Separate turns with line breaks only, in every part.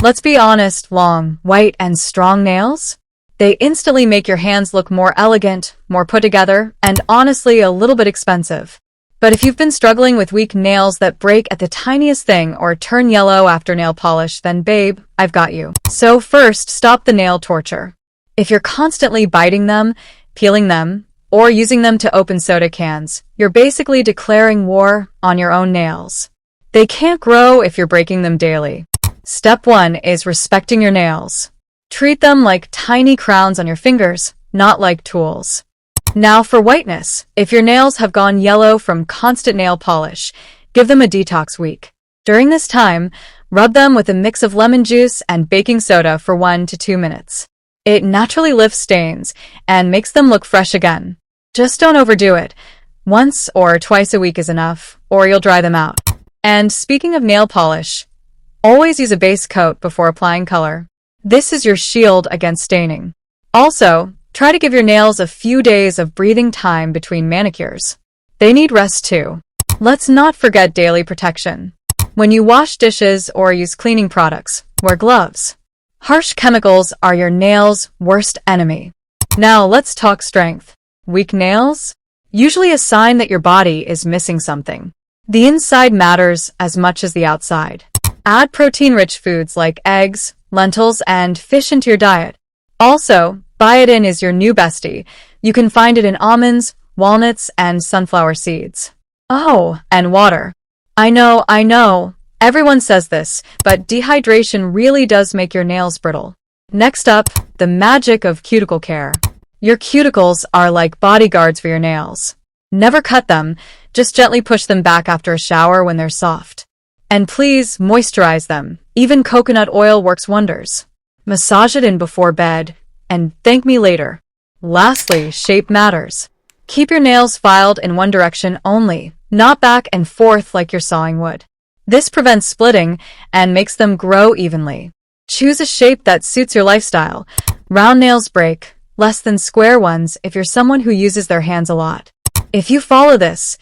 Let's be honest, long, white, and strong nails? They instantly make your hands look more elegant, more put together, and honestly a little bit expensive. But if you've been struggling with weak nails that break at the tiniest thing or turn yellow after nail polish, then babe, I've got you. So first, stop the nail torture. If you're constantly biting them, peeling them, or using them to open soda cans, you're basically declaring war on your own nails. They can't grow if you're breaking them daily. Step 1 is respecting your nails. Treat them like tiny crowns on your fingers, not like tools. Now for whiteness. If your nails have gone yellow from constant nail polish, give them a detox week. During this time, rub them with a mix of lemon juice and baking soda for 1 to 2 minutes. It naturally lifts stains and makes them look fresh again. Just don't overdo it. Once or twice a week is enough, or you'll dry them out. And speaking of nail polish, always use a base coat before applying color. This is your shield against staining. Also, try to give your nails a few days of breathing time between manicures. They need rest too. Let's not forget daily protection. When you wash dishes or use cleaning products, wear gloves. Harsh chemicals are your nails' worst enemy. Now let's talk strength. Weak nails? Usually a sign that your body is missing something. The inside matters as much as the outside. Add protein-rich foods like eggs, lentils, and fish into your diet. Also, biotin is your new bestie. You can find it in almonds, walnuts, and sunflower seeds. Oh, and water. I know. Everyone says this, but dehydration really does make your nails brittle. Next up, the magic of cuticle care. Your cuticles are like bodyguards for your nails. Never cut them, just gently push them back after a shower when they're soft. And please moisturize them. Even coconut oil works wonders. Massage it in before bed, and thank me later. Lastly, shape matters. Keep your nails filed in one direction only, not back and forth like you're sawing wood. This prevents splitting and makes them grow evenly. Choose a shape that suits your lifestyle. Round nails break, less than square ones if you're someone who uses their hands a lot. If you follow this,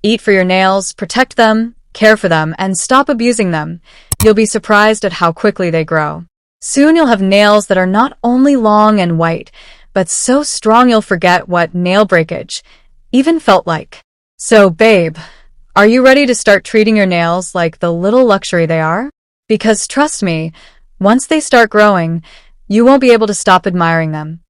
eat for your nails, protect them, care for them, and stop abusing them, you'll be surprised at how quickly they grow. Soon you'll have nails that are not only long and white, but so strong you'll forget what nail breakage even felt like. So, babe, are you ready to start treating your nails like the little luxury they are? Because trust me, once they start growing, you won't be able to stop admiring them.